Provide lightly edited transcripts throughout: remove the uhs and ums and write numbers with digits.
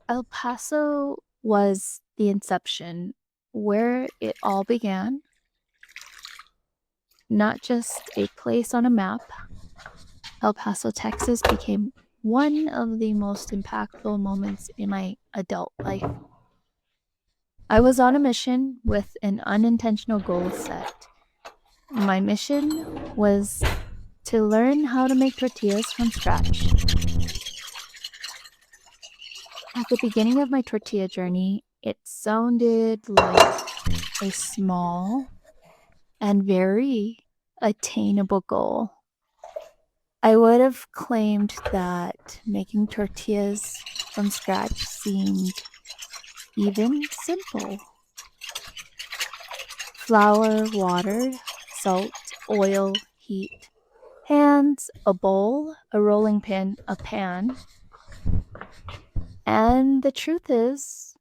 El Paso was the inception, where it all began, not just a place on a map. El Paso, Texas became one of the most impactful moments in my adult life. I was on a mission with an unintentional goal set. My mission was to learn how to make tortillas from scratch. At the beginning of my tortilla journey, it sounded like a small and very attainable goal. I would have claimed that making tortillas from scratch seemed even simple. Flour, water, salt, oil, heat, hands, a bowl, a rolling pin, a pan. And the truth is,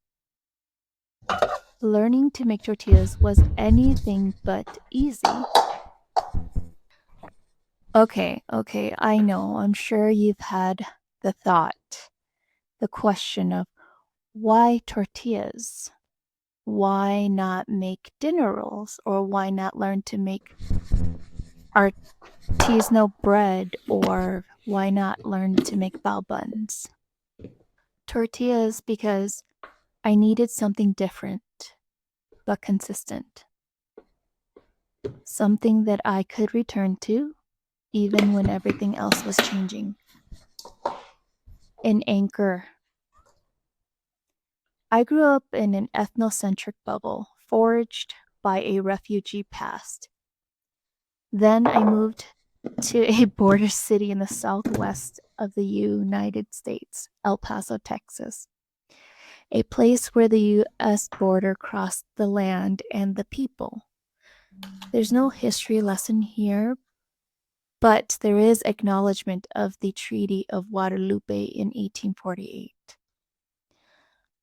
learning to make tortillas was anything but easy. Okay, I know. I'm sure you've had the thought, the question of why tortillas? Why not make dinner rolls? Or why not learn to make artisanal bread? Or why not learn to make bao buns? Tortillas because I needed something different, but consistent. Something that I could return to even when everything else was changing. An anchor. I grew up in an ethnocentric bubble, forged by a refugee past. Then I moved to a border city in the southwest of the United States, El Paso, Texas, a place where the U.S. border crossed the land and the people. There's no history lesson here, but there is acknowledgement of the Treaty of Guadalupe in 1848.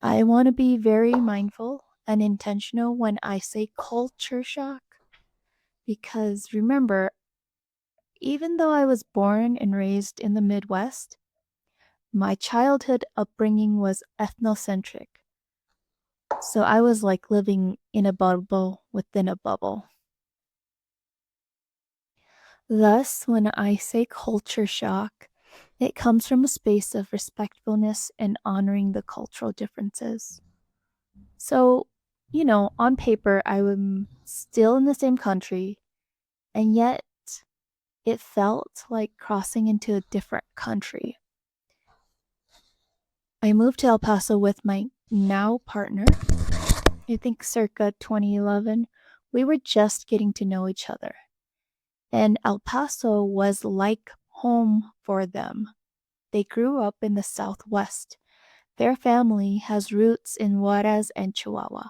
I want to be very mindful and intentional when I say culture shock, because remember, even though I was born and raised in the Midwest, my childhood upbringing was ethnocentric. So I was like living in a bubble within a bubble. Thus, when I say culture shock, it comes from a space of respectfulness and honoring the cultural differences. So, on paper, I am still in the same country, and yet it felt like crossing into a different country. I moved to El Paso with my now partner, I think circa 2011. We were just getting to know each other. And El Paso was like home for them. They grew up in the Southwest. Their family has roots in Juarez and Chihuahua.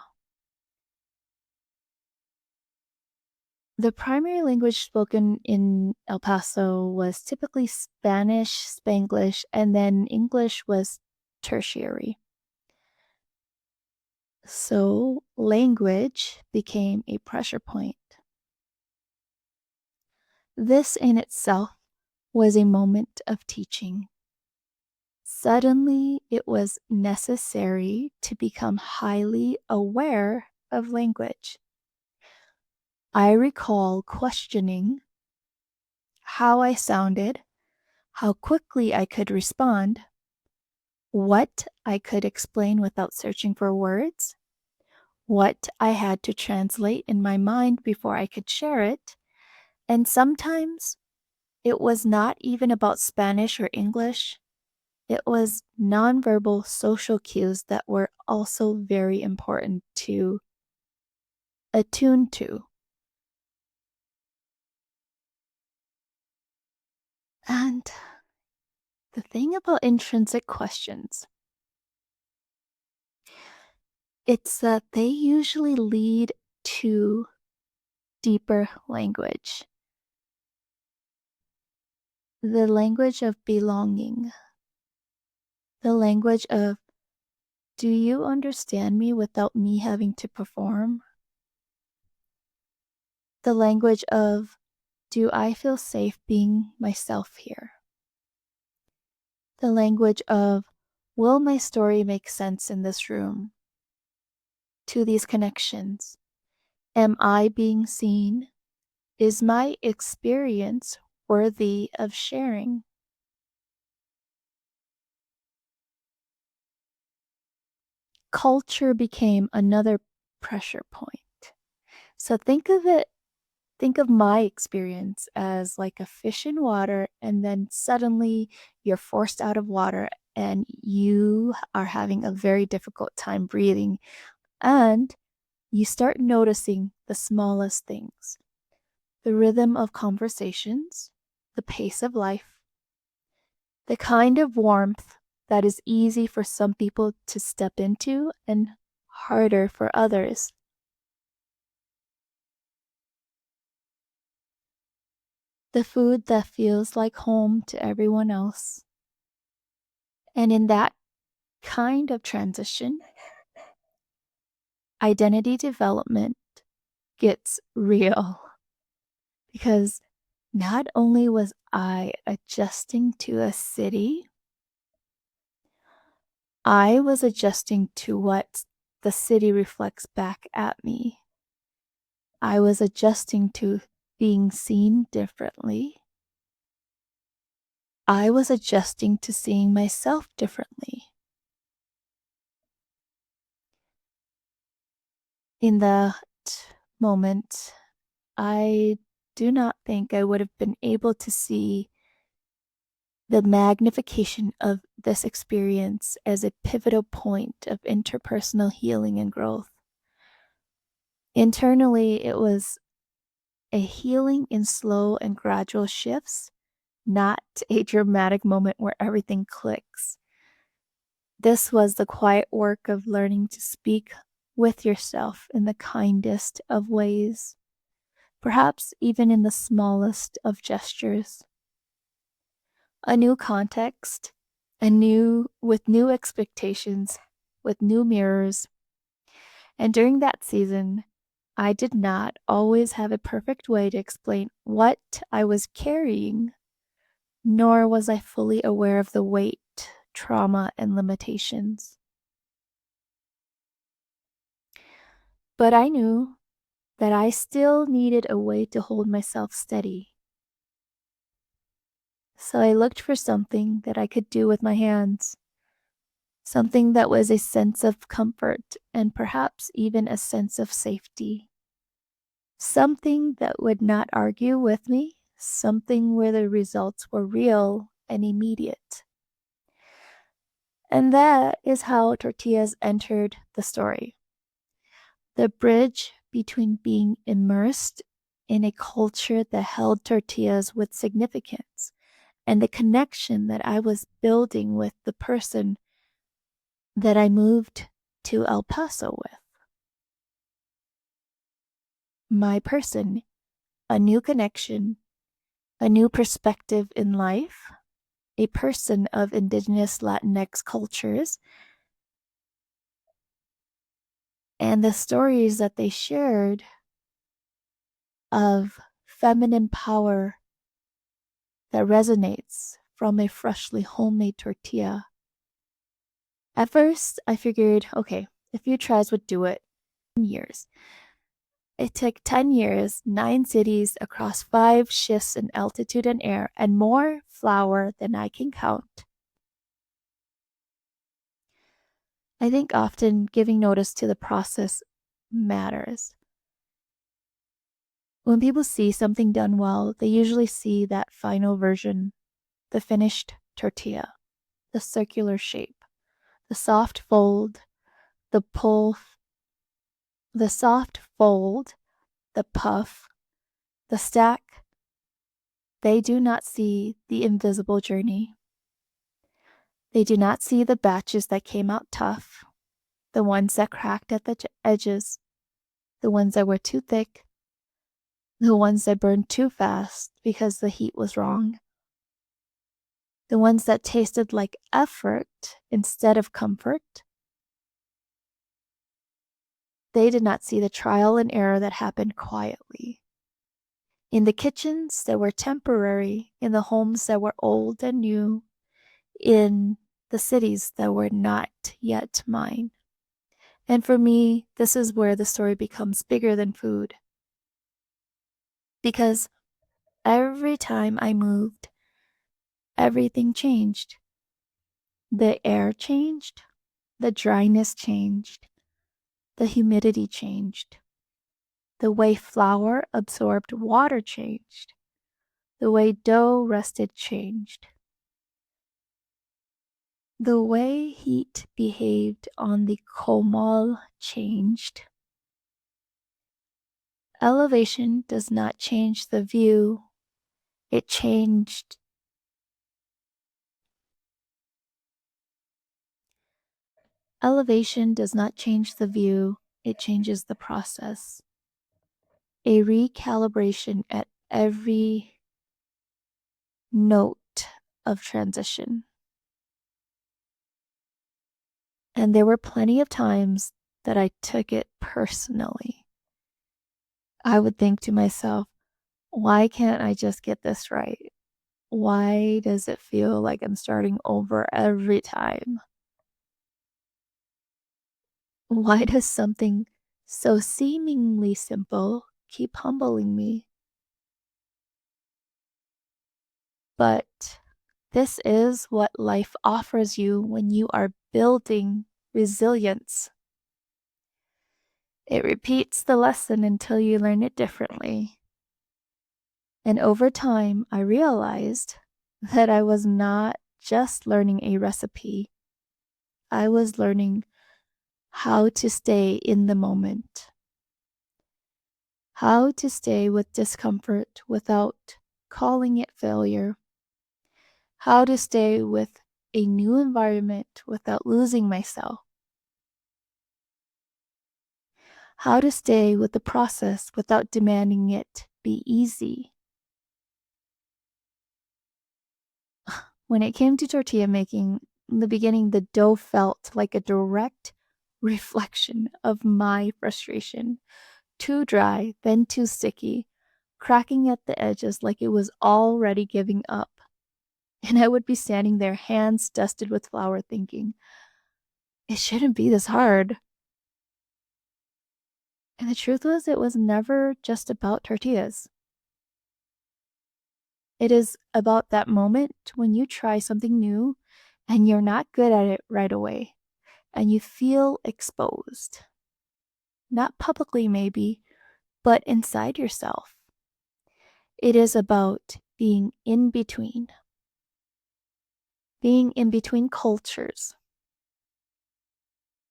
The primary language spoken in El Paso was typically Spanish, Spanglish, and then English was tertiary. So language became a pressure point. This in itself was a moment of teaching. Suddenly, it was necessary to become highly aware of language. I recall questioning how I sounded, how quickly I could respond, what I could explain without searching for words, what I had to translate in my mind before I could share it, and sometimes it was not even about Spanish or English. It was nonverbal social cues that were also very important to attune to. And the thing about intrinsic questions, it's that they usually lead to deeper language. The language of belonging. The language of, do you understand me without me having to perform? The language of, do I feel safe being myself here? The language of, Will my story make sense in this room? To these connections? Am I being seen? Is my experience worthy of sharing? Culture became another pressure point. So think of my experience as like a fish in water, and then suddenly you're forced out of water and you are having a very difficult time breathing. And you start noticing the smallest things, the rhythm of conversations, the pace of life, the kind of warmth that is easy for some people to step into and harder for others. The food that feels like home to everyone else. And in that kind of transition, identity development gets real. Because not only was I adjusting to a city, I was adjusting to what the city reflects back at me. I was adjusting to being seen differently. I was adjusting to seeing myself differently. In that moment, I do not think I would have been able to see the magnification of this experience as a pivotal point of interpersonal healing and growth. Internally, it was a healing in slow and gradual shifts, not a dramatic moment where everything clicks. This was the quiet work of learning to speak with yourself in the kindest of ways, perhaps even in the smallest of gestures. A new context, with new expectations, with new mirrors. And during that season, I did not always have a perfect way to explain what I was carrying, nor was I fully aware of the weight, trauma, and limitations. But I knew that I still needed a way to hold myself steady. So I looked for something that I could do with my hands, something that was a sense of comfort and perhaps even a sense of safety. Something that would not argue with me, something where the results were real and immediate. And that is how tortillas entered the story. The bridge between being immersed in a culture that held tortillas with significance and the connection that I was building with the person that I moved to El Paso with. My person, a new connection, a new perspective in life, a person of indigenous Latinx cultures, and the stories that they shared of feminine power that resonates from a freshly homemade tortilla. At first, I figured, okay, a few tries would do it. Years. It took 10 years, 9 cities across 5 shifts in altitude and air, and more flour than I can count. I think often giving notice to the process matters. When people see something done well, they usually see that final version, the finished tortilla, the circular shape, the soft fold, the pull, the soft fold, the puff, the stack. They do not see the invisible journey. They do not see the batches that came out tough, the ones that cracked at the edges, the ones that were too thick, the ones that burned too fast because the heat was wrong, the ones that tasted like effort instead of comfort. They did not see the trial and error that happened quietly. In the kitchens that were temporary, in the homes that were old and new, in the cities that were not yet mine. And for me, this is where the story becomes bigger than food. Because every time I moved, everything changed. The air changed, the dryness changed, the humidity changed, the way flour absorbed water changed, the way dough rested changed, the way heat behaved on the komal changed. Elevation does not change the view, it changed. Elevation does not change the view, it changes the process. A recalibration at every note of transition. And there were plenty of times that I took it personally. I would think to myself, why can't I just get this right? Why does it feel like I'm starting over every time? Why does something so seemingly simple keep humbling me? But this is what life offers you when you are building resilience. It repeats the lesson until you learn it differently. And over time, I realized that I was not just learning a recipe, I was learning how to stay in the moment, how to stay with discomfort without calling it failure, how to stay with a new environment without losing myself, how to stay with the process without demanding it be easy. When it came to tortilla making, in the beginning, the dough felt like a direct reflection of my frustration. Too dry, then too sticky, cracking at the edges like it was already giving up. And I would be standing there, hands dusted with flour, thinking, it shouldn't be this hard. And the truth was, it was never just about tortillas. It is about that moment when you try something new and you're not good at it right away, and you feel exposed. Not publicly, maybe, but inside yourself. It is about being in between cultures,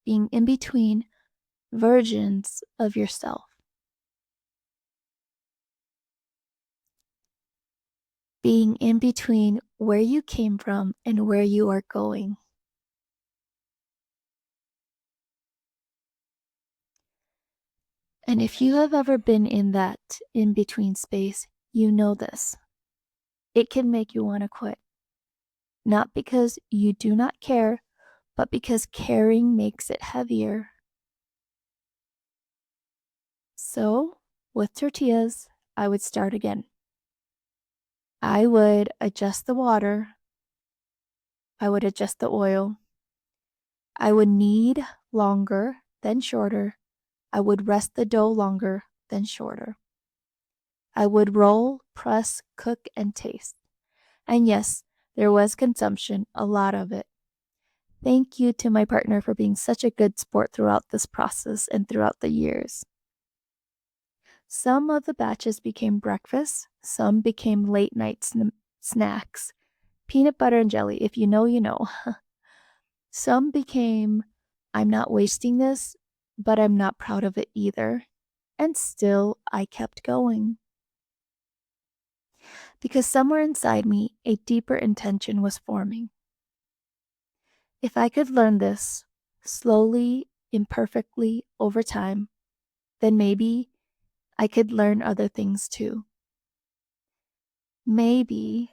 being in between versions of yourself, being in between where you came from and where you are going. And if you have ever been in that in between space, you know this. It can make you want to quit. Not because you do not care, but because caring makes it heavier. So, with tortillas, I would start again. I would adjust the water. I would adjust the oil. I would knead longer, then shorter. I would rest the dough longer, then shorter. I would roll, press, cook, and taste. And yes, there was consumption, a lot of it. Thank you to my partner for being such a good sport throughout this process and throughout the years. Some of the batches became breakfast, some became late night snacks. Peanut butter and jelly, if you know, you know. Some became, I'm not wasting this, but I'm not proud of it either. And still, I kept going. Because somewhere inside me, a deeper intention was forming. If I could learn this, slowly, imperfectly, over time, then maybe I could learn other things too. Maybe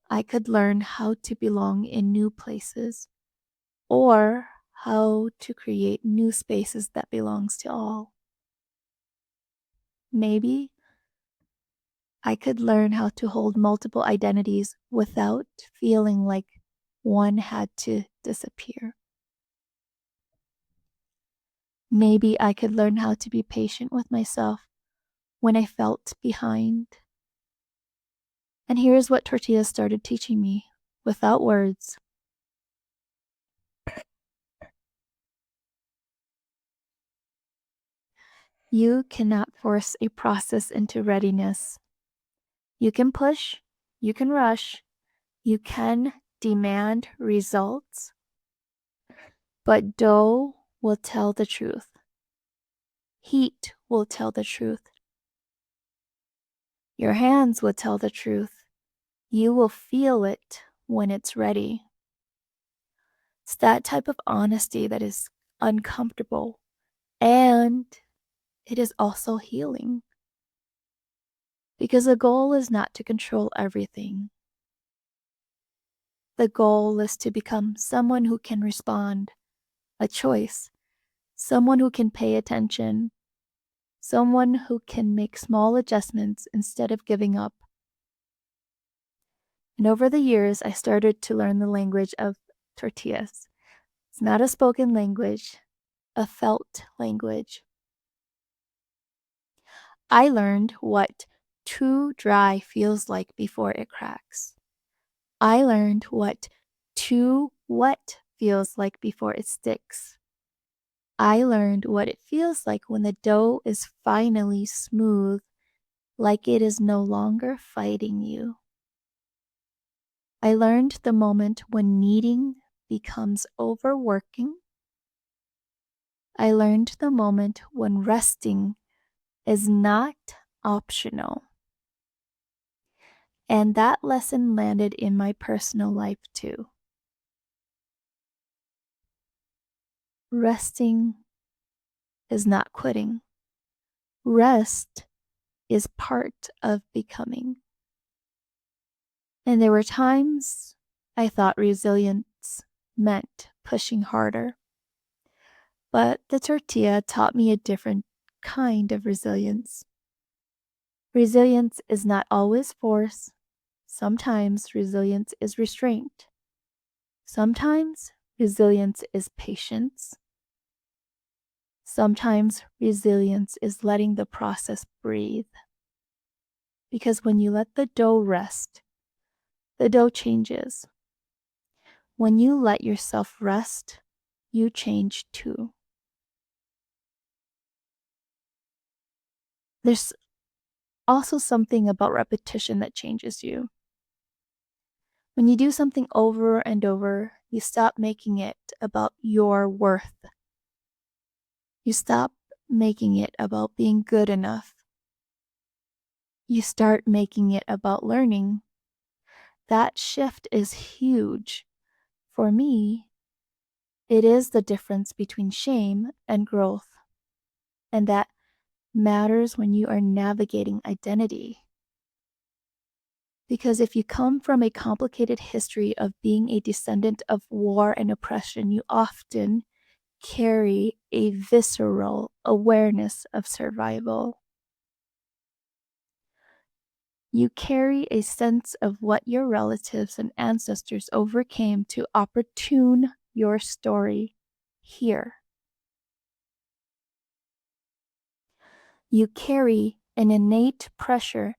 I could learn how to belong in new places, or how to create new spaces that belongs to all. Maybe I could learn how to hold multiple identities without feeling like one had to disappear. Maybe I could learn how to be patient with myself when I felt behind. And here's what Tortillas started teaching me without words. You cannot force a process into readiness. You can push, you can rush, you can demand results, but dough will tell the truth. Heat will tell the truth. Your hands will tell the truth. You will feel it when it's ready. It's that type of honesty that is uncomfortable, and it is also healing. Because the goal is not to control everything. The goal is to become someone who can respond, a choice, someone who can pay attention, someone who can make small adjustments instead of giving up. And over the years, I started to learn the language of tortillas. It's not a spoken language, a felt language. I learned what too dry feels like before it cracks. I learned what too wet feels like before it sticks. I learned what it feels like when the dough is finally smooth, like it is no longer fighting you. I learned the moment when kneading becomes overworking. I learned the moment when resting is not optional. And that lesson landed in my personal life too. Resting is not quitting. Rest is part of becoming. And there were times I thought resilience meant pushing harder. But the tortilla taught me a different kind of resilience. Resilience is not always force. Sometimes resilience is restraint. Sometimes resilience is patience. Sometimes resilience is letting the process breathe. Because when you let the dough rest, the dough changes. When you let yourself rest, you change too. There's also something about repetition that changes you. When you do something over and over, you stop making it about your worth. You stop making it about being good enough. You start making it about learning. That shift is huge. For me, it is the difference between shame and growth. And that matters when you are navigating identity. Because if you come from a complicated history of being a descendant of war and oppression, you often carry a visceral awareness of survival. You carry a sense of what your relatives and ancestors overcame to opportune your story here. You carry an innate pressure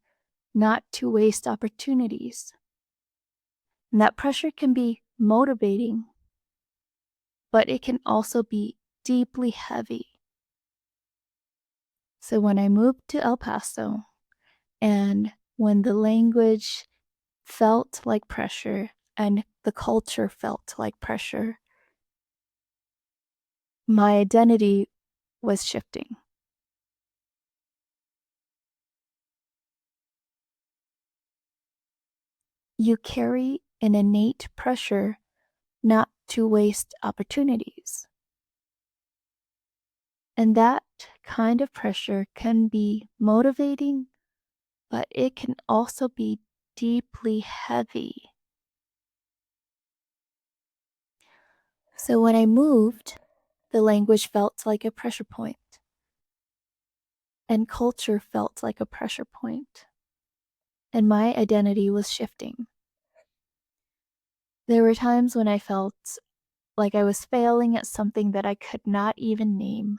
not to waste opportunities. And that pressure can be motivating, but it can also be deeply heavy. So when I moved to El Paso, and when the language felt like pressure and the culture felt like pressure, my identity was shifting. You carry an innate pressure not to waste opportunities. And that kind of pressure can be motivating, but it can also be deeply heavy. So when I moved, the language felt like a pressure point, and culture felt like a pressure point, and my identity was shifting. There were times when I felt like I was failing at something that I could not even name.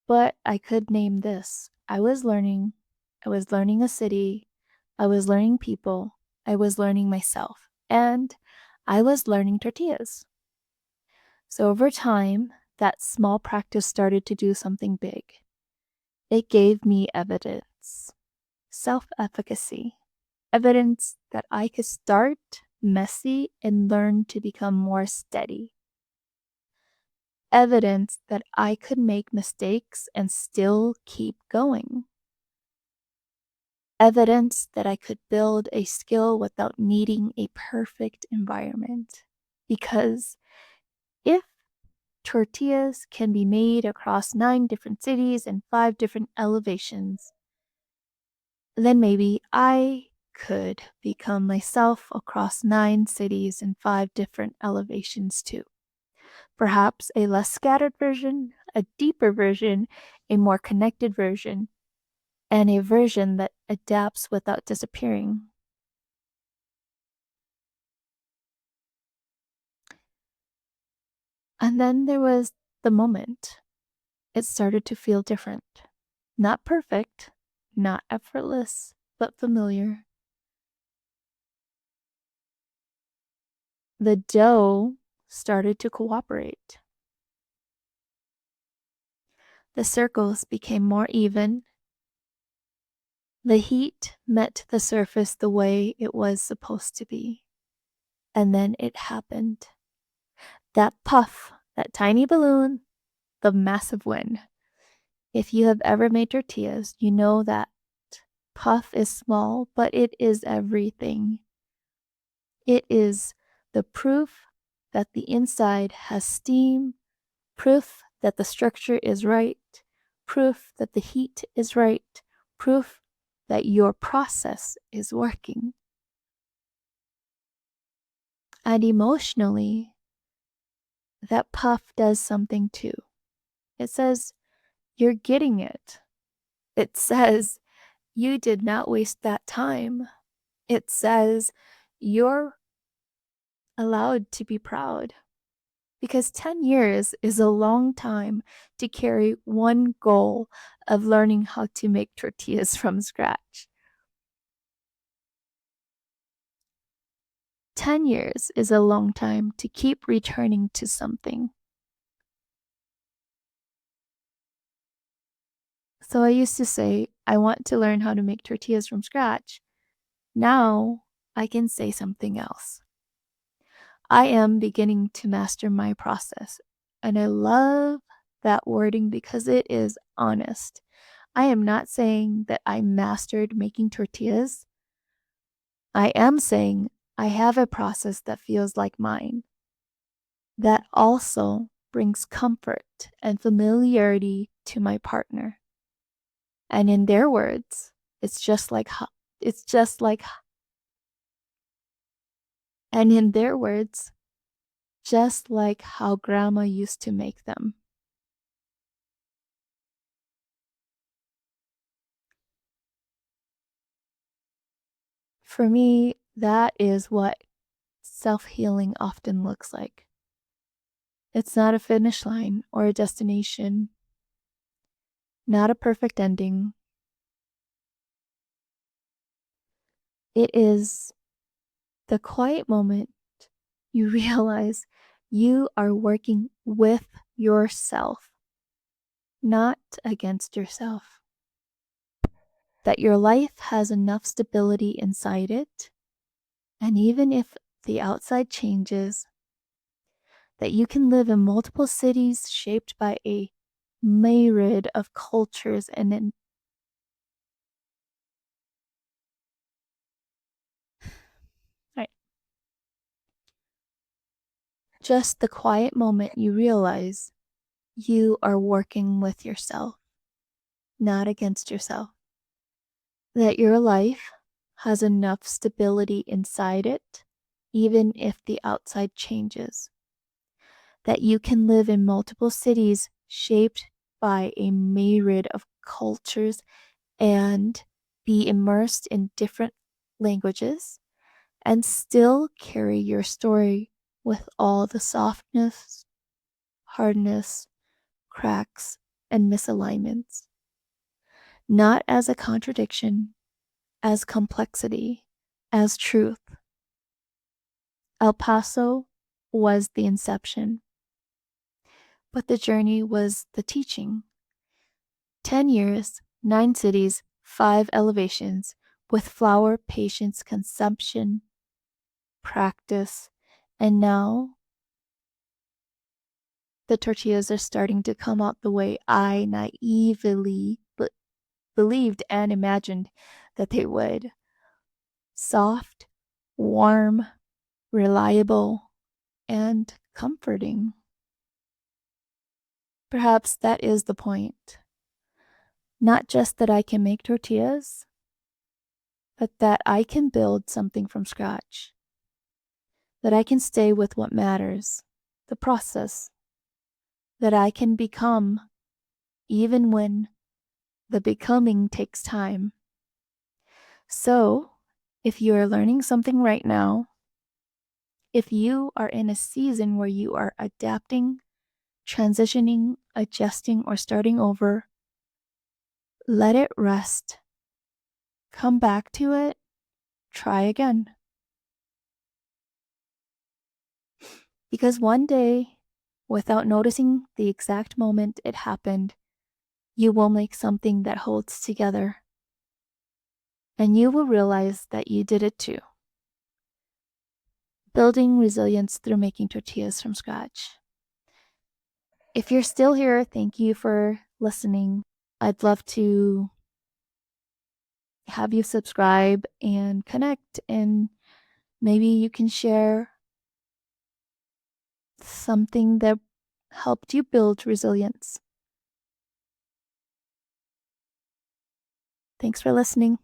But I could name this. I was learning. I was learning a city. I was learning people. I was learning myself. And I was learning tortillas. So over time, that small practice started to do something big. It gave me evidence, self efficacy, evidence that I could start messy and learn to become more steady. Evidence that I could make mistakes and still keep going. Evidence that I could build a skill without needing a perfect environment. Because if tortillas can be made across 9 different cities and 5 different elevations, then maybe I could become myself across 9 cities and 5 different elevations too. Perhaps a less scattered version, a deeper version, a more connected version, and a version that adapts without disappearing. And then there was the moment. It started to feel different. Not perfect, not effortless, but familiar. The dough started to cooperate. The circles became more even. The heat met the surface the way it was supposed to be. And then it happened. That puff, that tiny balloon, the massive win. If you have ever made tortillas, you know that puff is small, but it is everything. It is the proof that the inside has steam, proof that the structure is right, proof that the heat is right, proof that your process is working. And emotionally, that puff does something too. It says, you're getting it. It says, you did not waste that time. It says, you're allowed to be proud. Because 10 years is a long time to carry one goal of learning how to make tortillas from scratch. 10 years is a long time to keep returning to something. So I used to say, I want to learn how to make tortillas from scratch. Now I can say something else. I am beginning to master my process. And I love that wording because it is honest. I am not saying that I mastered making tortillas. I am saying I have a process that feels like mine, that also brings comfort and familiarity to my partner. And in their words, it's just like and in their words, just like how grandma used to make them. For me, that is what self-healing often looks like. It's not a finish line or a destination, not a perfect ending. It is the quiet moment you realize you are working with yourself, not against yourself. That your life has enough stability inside it, and even if the outside changes, that you can live in multiple cities shaped by a myriad of cultures and right, just the quiet moment you realize you are working with yourself, not against yourself. That your life has enough stability inside it, even if the outside changes. That you can live in multiple cities shaped by a myriad of cultures and be immersed in different languages and still carry your story with all the softness, hardness, cracks, and misalignments. Not as a contradiction, as complexity, as truth. El Paso was the inception, but the journey was the teaching. 10 years, 9 cities, 5 elevations, with flour, patience, consumption, practice, and now the tortillas are starting to come out the way I naively believed and imagined that they would. Soft, warm, reliable, and comforting. Perhaps that is the point. Not just that I can make tortillas, but that I can build something from scratch. That I can stay with what matters, the process. That I can become, even when the becoming takes time. So, if you are learning something right now, if you are in a season where you are adapting, transitioning, adjusting, or starting over, let it rest. Come back to it. Try again. Because one day, without noticing the exact moment it happened, you will make something that holds together. And you will realize that you did it too. Building resilience through making tortillas from scratch. If you're still here, thank you for listening. I'd love to have you subscribe and connect, and maybe you can share something that helped you build resilience. Thanks for listening.